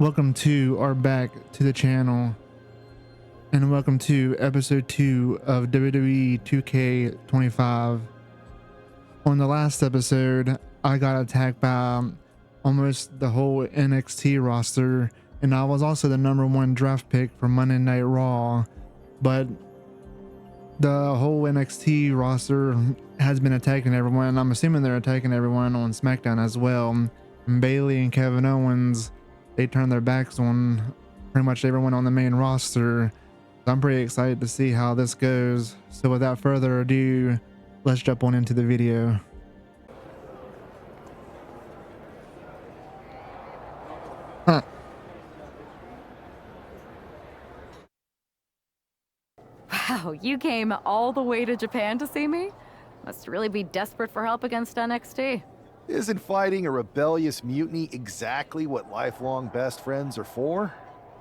Welcome back to the channel, and welcome to episode 2 of WWE 2K25. On the last episode, I got attacked by almost the whole NXT roster, and I was also the #1 draft pick for Monday Night Raw, but the whole NXT roster has been attacking everyone. I'm assuming they're attacking everyone on SmackDown as well. And Bailey and Kevin Owens, they turned their backs on pretty much everyone on the main roster. So I'm pretty excited to see how this goes. So without further ado, let's jump on into the video. Huh. Wow, you came all the way to Japan to see me? Must really be desperate for help against NXT. Isn't fighting a rebellious mutiny exactly what lifelong best friends are for?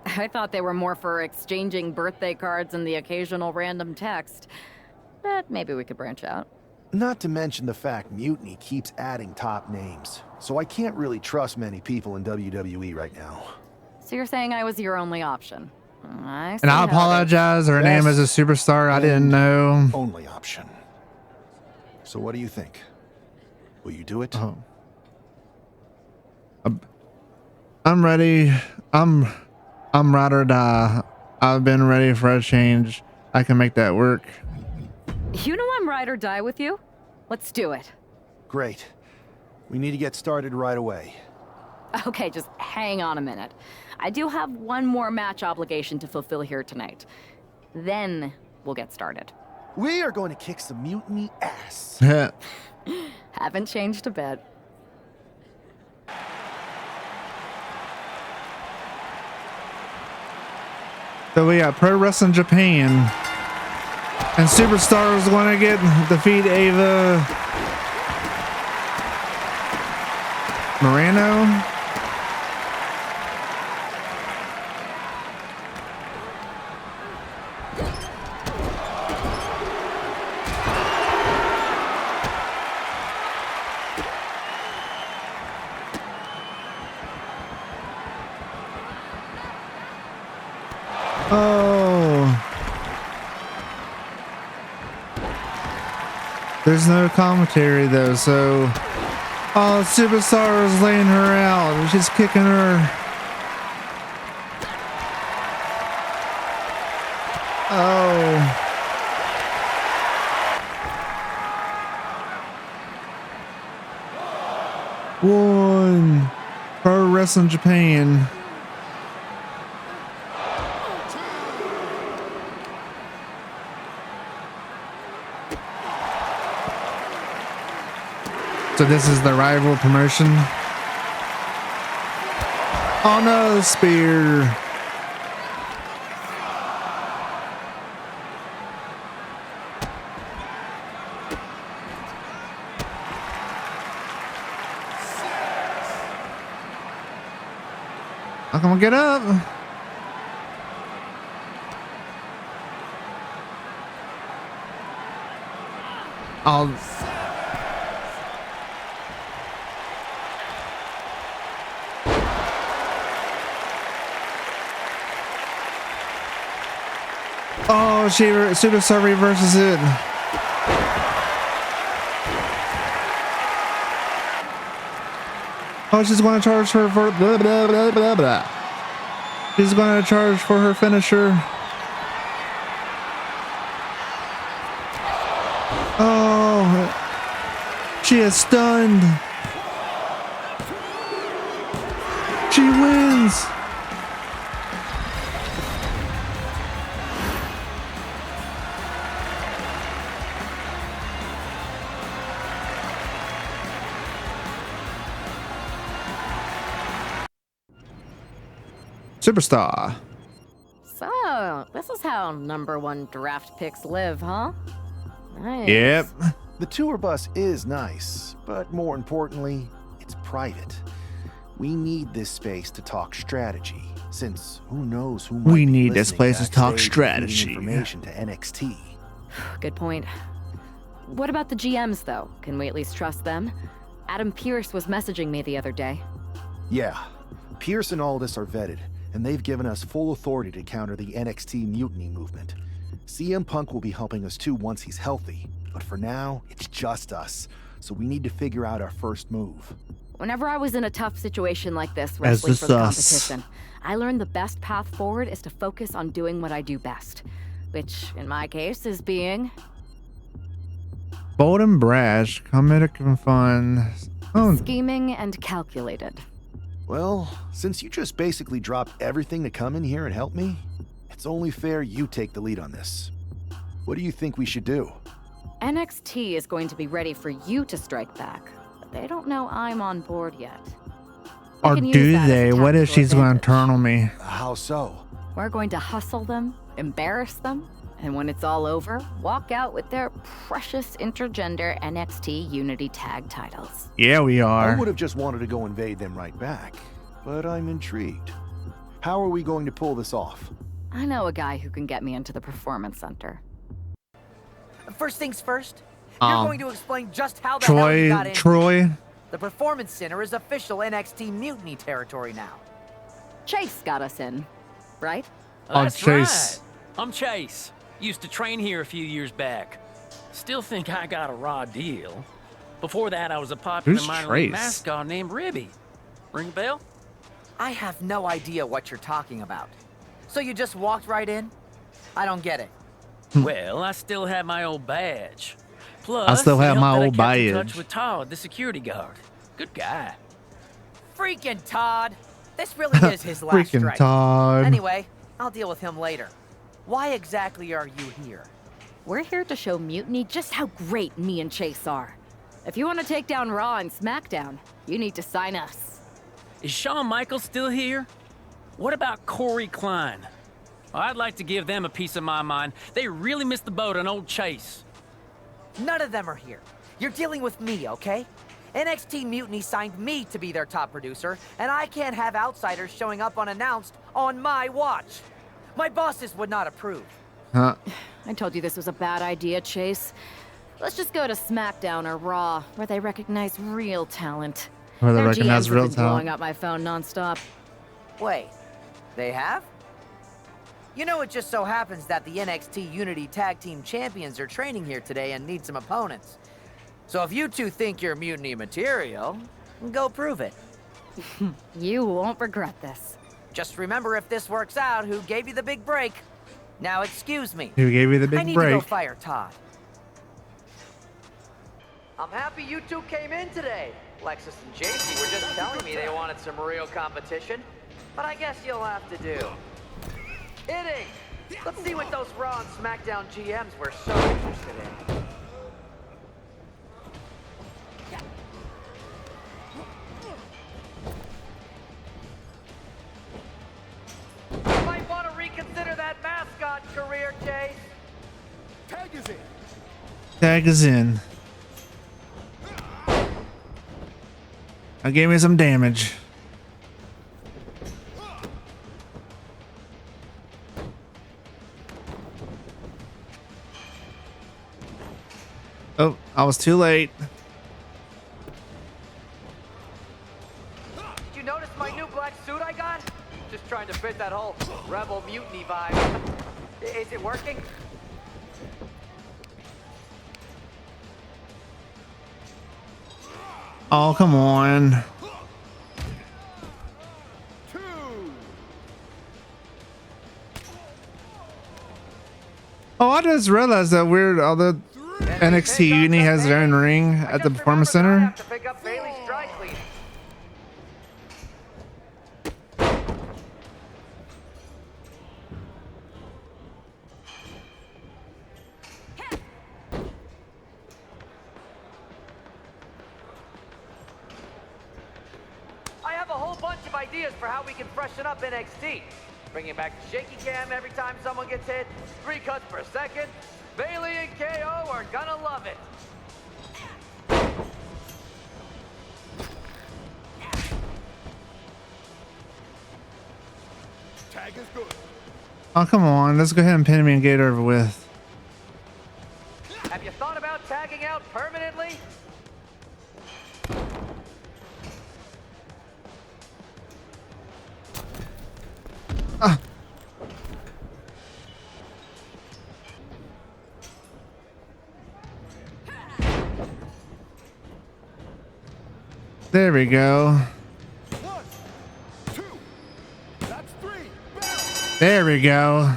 I thought they were more for exchanging birthday cards and the occasional random text. But maybe we could branch out. Not to mention the fact Mutiny keeps adding top names, so I can't really trust many people in WWE right now. So you're saying I was your only option? And I apologize, her name is a superstar. I didn't know. Only option. So what do you think? Will you do it? I'm ready. I'm ride or die. I've been ready for a change. I can make that work. You know I'm ride or die with you. Let's do it. Great. We need to get started right away. Okay, just hang on a minute. I do have one more match obligation to fulfill here tonight. Then we'll get started. We are going to kick some Mutiny ass. Haven't changed a bit. So we got Pro Wrestling Japan, and Superstars want to defeat Ava Moreno. There's no commentary though, so Superstar is laying her out. She's kicking her. One. Pro Wrestling Japan. So this is the rival promotion. Oh no, spear. I'm gonna get up. Oh, Superstar reverses it. Oh, she's going to charge her for blah, blah, blah, blah, blah. She's going to charge for her finisher. Oh, she is stunned. She wins. Superstar. So, this is how #1 draft picks live, huh? Nice. Yep. The tour bus is nice, but more importantly, it's private. We need this space to talk strategy, since who knows who might We be need this listening place to talk backstage and feeding strategy. Information to NXT. Good point. What about the GMs, though? Can we at least trust them? Adam Pearce was messaging me the other day. Yeah, Pierce and Aldis are vetted, and they've given us full authority to counter the NXT mutiny movement. CM Punk will be helping us too once he's healthy, but for now, it's just us, so we need to figure out our first move. Whenever I was in a tough situation like this, wrestling for the competition, I learned the best path forward is to focus on doing what I do best, which, in my case, is being bold and brash, comedic and fun. Oh, scheming and calculated. Well, since you just basically dropped everything to come in here and help me, it's only fair you take the lead on this. What do you think we should do? NXT is going to be ready for you to strike back, but they don't know I'm on board yet. or do they? What if she's going to turn on me? How so? We're going to hustle them, embarrass them, and when it's all over, walk out with their precious intergender NXT Unity Tag titles. Yeah, we are. I would have just wanted to go invade them right back, but I'm intrigued. How are we going to pull this off? I know a guy who can get me into the Performance Center. First things first, you're going to explain just how the hell you got in. Troy. The Performance Center is official NXT Mutiny territory now. Chase got us in, right? That's Chase. right. I'm Chase. Used to train here a few years back. Still think I got a raw deal. Before that, I was a popular Who's minor league Trace? mascot named Ribby. Ring a bell? I have no idea what you're talking about. So you just walked right in? I don't get it. Well, I still have my old badge. Plus, I still have it helped my that I old kept in badge. touch with Todd, the security guard. Good guy. Freaking Todd. This really is his last Freaking strike. Todd. Anyway, I'll deal with him later. Why exactly are you here? We're here to show Mutiny just how great me and Chase are. If you want to take down Raw and SmackDown, you need to sign us. Is Shawn Michaels still here? What about Corey Klein? I'd like to give them a piece of my mind. They really missed the boat on old Chase. None of them are here. You're dealing with me, okay? NXT Mutiny signed me to be their top producer, and I can't have outsiders showing up unannounced on my watch. My bosses would not approve. Huh? I told you this was a bad idea, Chase. Let's just go to SmackDown or Raw, where they recognize real talent. Where they Their recognize GMs have real been blowing talent. up my phone nonstop. Wait, they have? You know, it just so happens that the NXT Unity Tag Team Champions are training here today and need some opponents. So if you two think you're Mutiny material, go prove it. You won't regret this. Just remember, if this works out, who gave you the big break? Now excuse me. Who gave you the I big need to go break? fire Todd. I'm happy you two came in today. Lexus and JC were just telling me they wanted some real competition, but I guess you'll have to do. Hitting! Let's see what those Raw and SmackDown GMs were so interested in. You might want to reconsider that mascot career, Chase. Tag is in. Tag is in. Now give me some damage. Oh, I was too late. Did you notice my new black suit I got? Just trying to fit that whole rebel mutiny vibe. Is it working? Oh, come on. Oh, I just realized that weird. All the NXT Uni has their own ring at the Performance I Center. have to pick up Bailey's dry cleaning. I have a whole bunch of ideas for how we can freshen up NXT. Bringing back the shaky cam every time someone gets hit, 3 cuts per second. Bailey and KO are gonna love it. Tag is good. Oh, come on. Let's go ahead and pin me and get it over with. Have you thought about tagging out permanently? There we go. 1, 2, that's 3. There we go.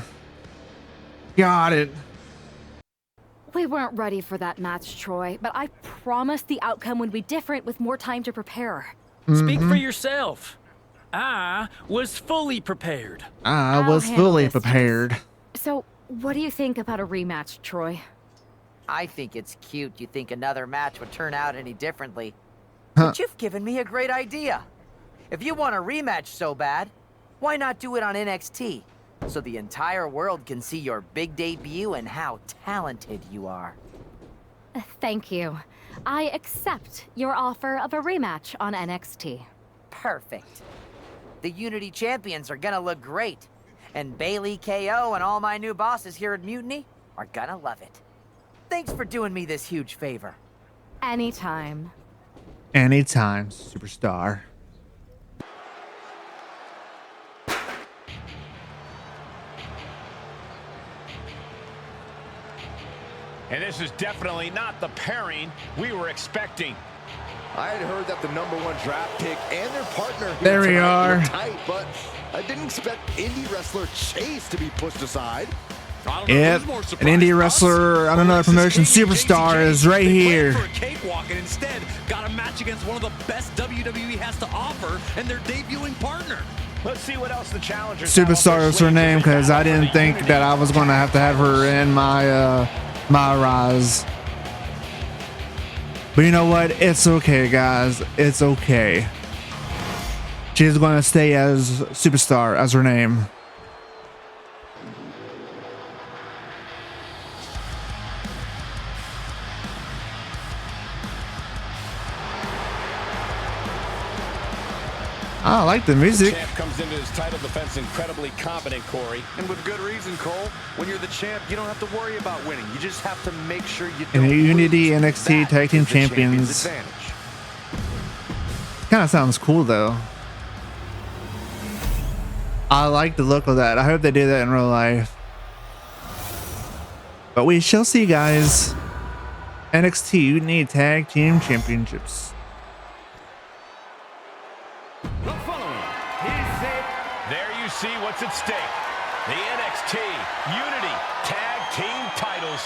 Got it. We weren't ready for that match, Troy, but I promised the outcome would be different with more time to prepare. Speak for yourself. I was fully prepared. I I'll was handle fully this, prepared. So, what do you think about a rematch, Troy? I think it's cute you think another match would turn out any differently. Huh. But you've given me a great idea. If you want a rematch so bad, why not do it on NXT? So the entire world can see your big debut and how talented you are. Thank you. I accept your offer of a rematch on NXT. Perfect. The Unity champions are gonna look great. And Bailey, KO, and all my new bosses here at Mutiny are gonna love it. Thanks for doing me this huge favor. Anytime. Anytime, superstar. And this is definitely not the pairing we were expecting. I had heard that the #1 draft pick and their partner here There we tonight were are. tight, but I didn't expect indie wrestler Chase to be pushed aside. Yep, an indie wrestler on another promotion superstar is right here. For a cakewalk and instead got a match against one of the best WWE has to offer and their debuting partner. Let's see what else the challengers. Superstar is her name because I didn't think that I was going to have her in my MyRISE. But you know what? It's okay, guys. It's okay. She's going to stay as Superstar as her name. I like the music. The champ comes into his title defense incredibly competent, Corey. And with good reason, Cole. When you're the champ, you don't have to worry about winning. You just have to make sure you And don't the Unity lose. NXT That Tag Team is the champion's Champions. advantage. Kind of sounds cool though. I like the look of that. I hope they do that in real life. But we shall see, guys. NXT Unity Tag Team Championships. There you see what's at stake. The NXT Unity Tag Team titles.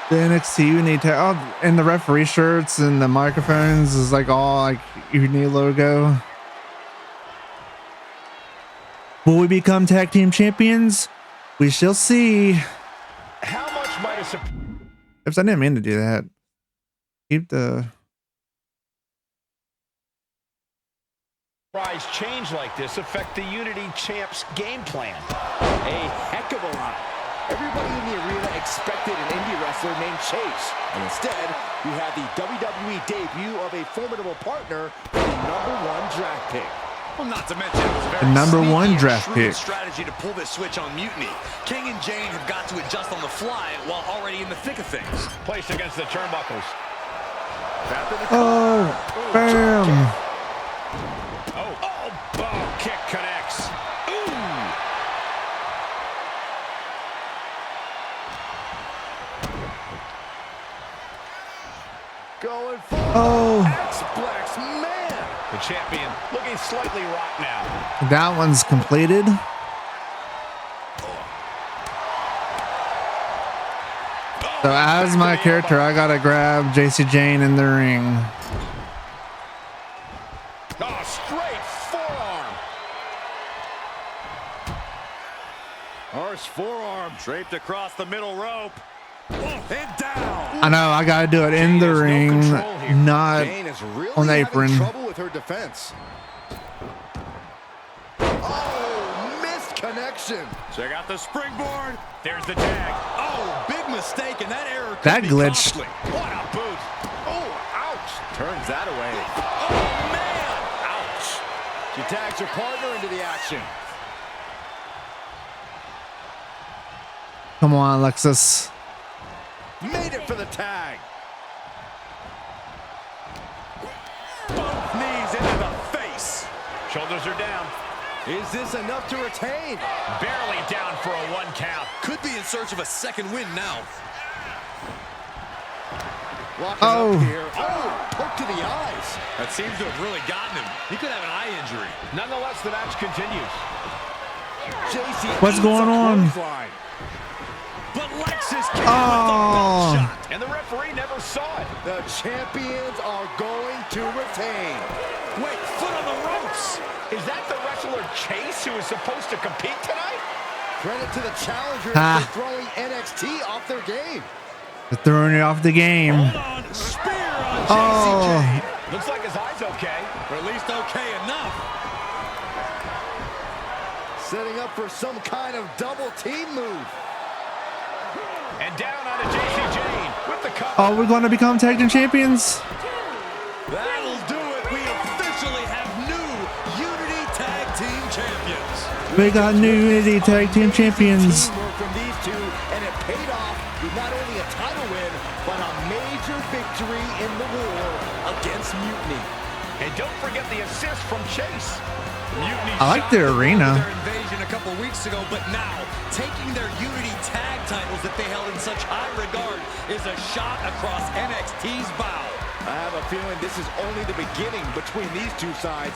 The NXT Unity Tag, oh, and the referee shirts and the microphones is like all like Unity logo. Will we become tag team champions? We shall see. How much might a Oops, I didn't mean to do that. Keep the surprise change like this affect the Unity Champ's game plan? A heck of a lot. Everybody in the arena expected an indie wrestler named Chase. And instead, we had the WWE debut of a formidable partner, the #1 draft pick. Well, not to mention it was a very The number sneaky one and draft shrewd pick. strategy to pull this switch on Mutiny. King and Jane have got to adjust on the fly while already in the thick of things. Placed against the turnbuckles. oh, bam. Oh, kick connects. Ooh. Going for Oh, X-Plex, man. The champion looking slightly rocked now. that one's completed. So as my character, I gotta grab JC Jane in the ring. Oh, straight forearm. Harsh forearm draped across the middle rope. And down. I know I gotta do it in the ring, not Jane is really on the having apron. trouble with her defense. Oh, missed connection. Check out the springboard. There's the tag. Oh, big mistake, and that error could That be glitched. costly. What a boot. Oh, ouch. Turns that away. Oh, man. Ouch. She tags her partner into the action. Come on, Alexis. Made it for the tag. Both knees into the face. Shoulders are down. Is this enough to retain? Barely down for a 1 count. Could be in search of a second win now. Locking up here. Oh, poke to the eyes. That seems to have really gotten him. He could have an eye injury. Nonetheless, the match continues. JC What's going on? But Lexus came with the belt shot. And the referee never saw it. The champions are going to retain. Wait, foot on the ropes. Is that the wrestler Chase who is supposed to compete tonight? Credit to the challengers for throwing NXT off their game. They're throwing it off the game. Hold on, spear on Oh. JC. Looks like his eye's okay. Or at least okay enough. Setting up for some kind of double team move. And down onto JC Jane with the cover. Oh, we're going to become tag team champions. That'll do it. We officially have new Unity Tag Team Champions. We got new Unity tag team champions. Teamwork from these two, and it paid off with not only a title win, but a major victory in the war against Mutiny. And don't forget the assist from Chase. Mutiny I like their Their arena. invasion a couple weeks ago, but now taking their Unity Tag titles that they held in such high regard is a shot across NXT's bow. I have a feeling this is only the beginning between these two sides.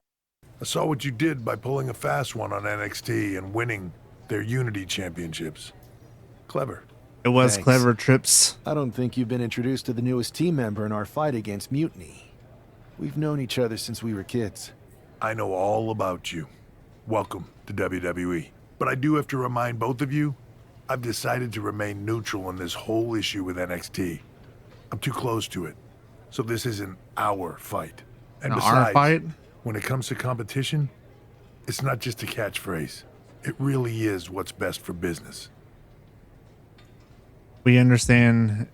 I saw what you did by pulling a fast one on NXT and winning their Unity Championships. Clever. It was Thanks. clever, Trips. I don't think you've been introduced to the newest team member in our fight against Mutiny. We've known each other since we were kids. I know all about you. Welcome to WWE. But I do have to remind both of you, I've decided to remain neutral in this whole issue with NXT. I'm too close to it. So this isn't our fight. And Our besides, fight? when it comes to competition, it's not just a catchphrase. It really is what's best for business. We understand.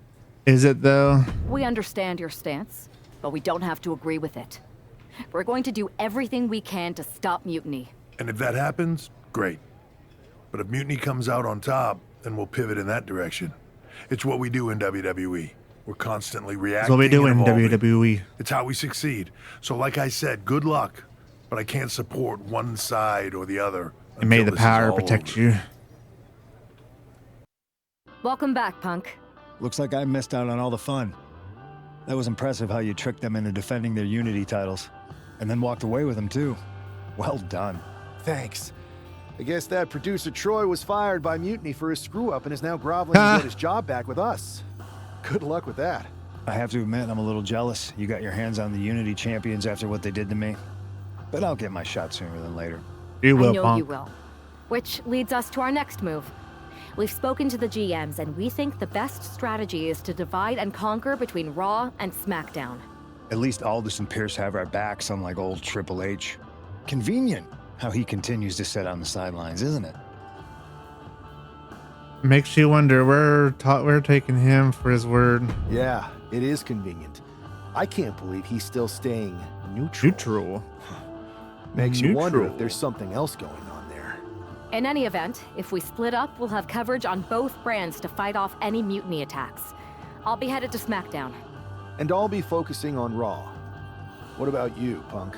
Is it though? We understand your stance, but we don't have to agree with it. We're going to do everything we can to stop Mutiny. And if that happens, great. But if Mutiny comes out on top, then we'll pivot in that direction. It's what we do in WWE. We're constantly reacting. That's what we do and in evolving. WWE. It's how we succeed. So like I said, good luck. But I can't support one side or the other. And may until the this is power all protect over. you. Welcome back, Punk. Looks like I missed out on all the fun. That was impressive how you tricked them into defending their Unity titles. And then walked away with them, too. Well done. Thanks. I guess that producer Troy was fired by Mutiny for his screw-up and is now groveling to get his job back with us. Good luck with that. I have to admit, I'm a little jealous. You got your hands on the Unity champions after what they did to me. But I'll get my shot sooner than later. You will, I know Punk. you will. Which leads us to our next move. We've spoken to the GMs, and we think the best strategy is to divide and conquer between Raw and SmackDown. At least Aldous and Pierce have our backs, unlike old Triple H. Convenient how he continues to sit on the sidelines, isn't it? Makes you wonder where we're taking him for his word. Yeah, it is convenient. I can't believe he's still staying neutral. Neutral. Makes you wonder Neutral. if there's something else going on there. In any event, if we split up, we'll have coverage on both brands to fight off any Mutiny attacks. I'll be headed to SmackDown. And I'll be focusing on Raw. What about you, Punk?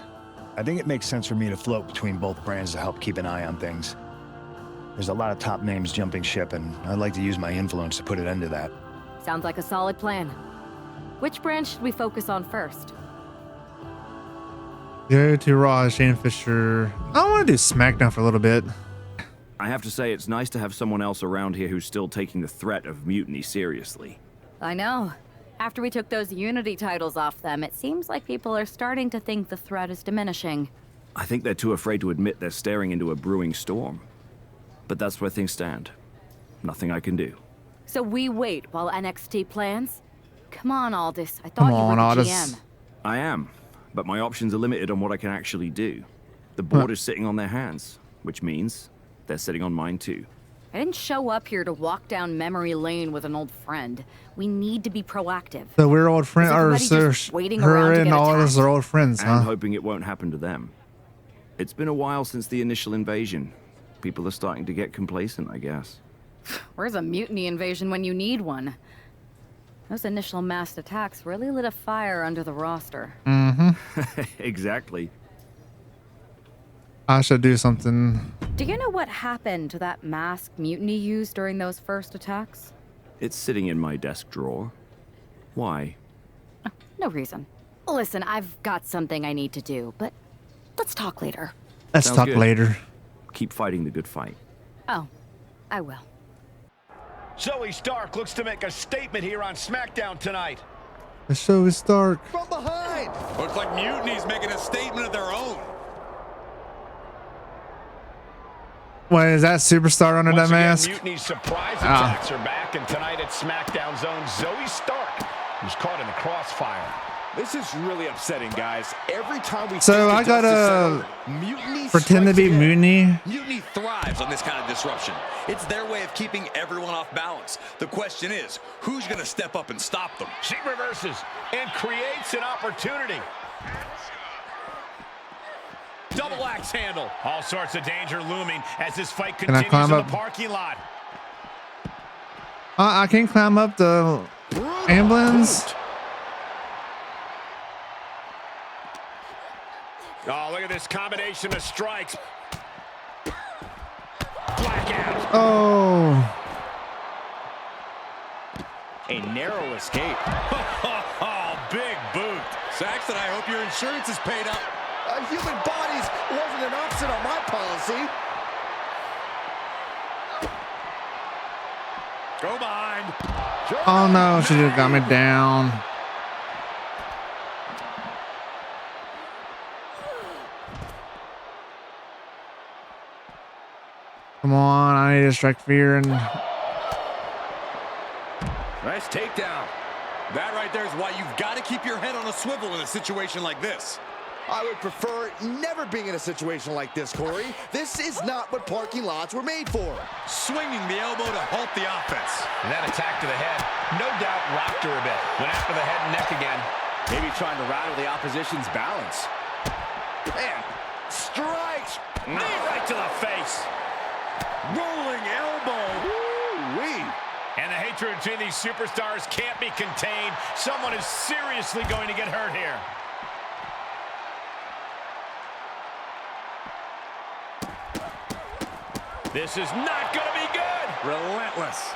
I think it makes sense for me to float between both brands to help keep an eye on things. There's a lot of top names jumping ship, and I'd like to use my influence to put an end to that. Sounds like a solid plan. Which brand should we focus on first? Go to Raw, Shane Fisher. I want to do SmackDown for a little bit. I have to say, it's nice to have someone else around here who's still taking the threat of Mutiny seriously. I know. After we took those Unity titles off them, it seems like people are starting to think the threat is diminishing. I think they're too afraid to admit they're staring into a brewing storm. But that's where things stand. Nothing I can do. So we wait while NXT plans? Come on, Aldous. I thought Come you on, were the Aldous. GM. I am, but my options are limited on what I can actually do. The board is sitting on their hands, which means they're sitting on mine too. I didn't show up here to walk down memory lane with an old friend. We need to be proactive. So we're old friends. Is Or everybody so just waiting around her to and get all of us attacked? are old friends, And huh? hoping it won't happen to them. It's been a while since the initial invasion. People are starting to get complacent, I guess. Where's a Mutiny invasion when you need one? Those initial mass attacks really lit a fire under the roster. Exactly. I should do something. Do you know what happened to that mask Mutiny used during those first attacks? It's sitting in my desk drawer. Why? No reason. Listen, I've got something I need to do, but let's talk later. Let's Sounds talk good. later. Keep fighting the good fight. Oh, I will. Zoe Stark looks to make a statement here on SmackDown tonight. The show is dark. From behind. Looks like Mutiny's making a statement of their own. What is that superstar under that Once again, mask? Mutiny's surprise attacks are back, and tonight at SmackDown's own Zoe Stark, who's caught in the crossfire. This is really upsetting, guys. Every time we So I gotta pretend to be Mutiny. Mutiny thrives on this kind of disruption. It's their way of keeping everyone off balance. The question is, who's going to step up and stop them? She reverses and creates an opportunity. Double axe handle. All sorts of danger looming as this fight Can I continues climb in up? the parking lot. I can't climb up the ambulance. Oh, look at this combination of strikes. Blackout. Oh, A narrow escape. Oh, big boot. Saxton, I hope your insurance is paid up. Human bodies wasn't an option on my policy. Go behind. oh no, she just got me down. Come on, I need to strike fear and Nice takedown. That right there is why you've got to keep your head on a swivel in a situation like this. I would prefer never being in a situation like this, Corey. This is not what parking lots were made for. Swinging the elbow to halt the offense. And that attack to the head, no doubt rocked her a bit. Went after the head and neck again. Maybe trying to rattle the opposition's balance. Man, Strikes! Knee right to the face. rolling elbow. Woo-wee. And the hatred between these superstars can't be contained. Someone is seriously going to get hurt here. This is not going to be good. Relentless.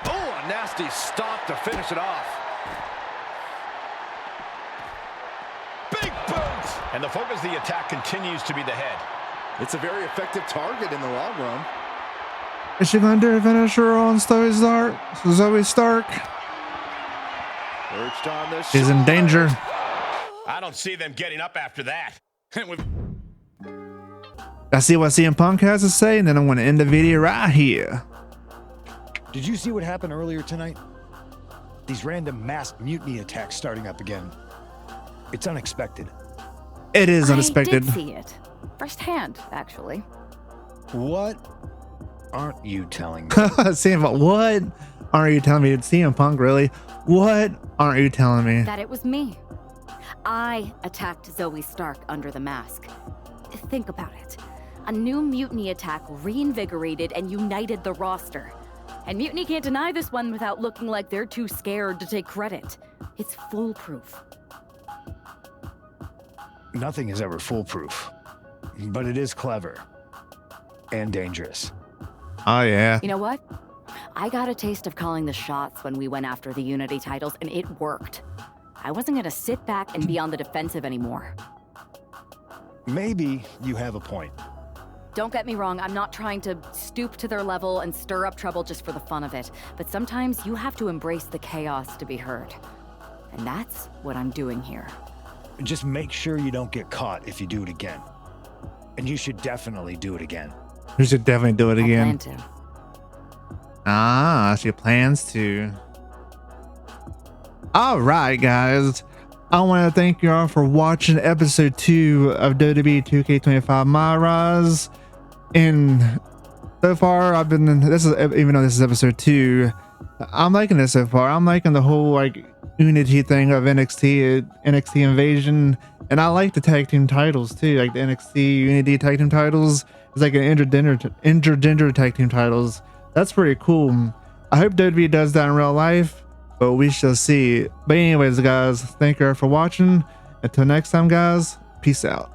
Oh, a nasty stop to finish it off. Big boots. And the focus of the attack continues to be the head. It's a very effective target in the long run. is she gonna do a finisher on Zoe Stark? Zoe Stark Perched on the is in danger. I don't see them getting up after that. I see what CM Punk has to say, and then I'm gonna end the video right here. Did you see what happened earlier tonight? These random mass mutiny attacks starting up again. It's unexpected. It is unexpected. I did see it. Firsthand, actually. What aren't you telling me? CM, what aren't you telling me? It's CM Punk, really? What aren't you telling me? That it was me. I attacked Zoe Stark under the mask. Think about it. A new mutiny attack reinvigorated and united the roster. And Mutiny can't deny this one without looking like they're too scared to take credit. It's foolproof. Nothing is ever foolproof, but it is clever and dangerous. Oh yeah. You know what? I got a taste of calling the shots when we went after the Unity titles, and it worked. I wasn't gonna sit back and be on the defensive anymore. Maybe you have a point. Don't get me wrong, I'm not trying to stoop to their level and stir up trouble just for the fun of it, but sometimes you have to embrace the chaos to be heard. And that's what I'm doing here. Just make sure you don't get caught if you do it again. And you should definitely do it again. We should definitely do it I again. plan to. Ah, she plans to. All right, guys. I want to thank you all for watching episode 2 of WWE 2K25 MyRISE. And so far, I've been. This is even though this is episode 2, I'm liking this so far. I'm liking the whole like unity thing of NXT Invasion, and I like the tag team titles too, like the NXT Unity tag team titles. It's like an intergender tag team titles. That's pretty cool. I hope WWE does that in real life, but we shall see. But anyways, guys, thank you all for watching. Until next time, guys, peace out.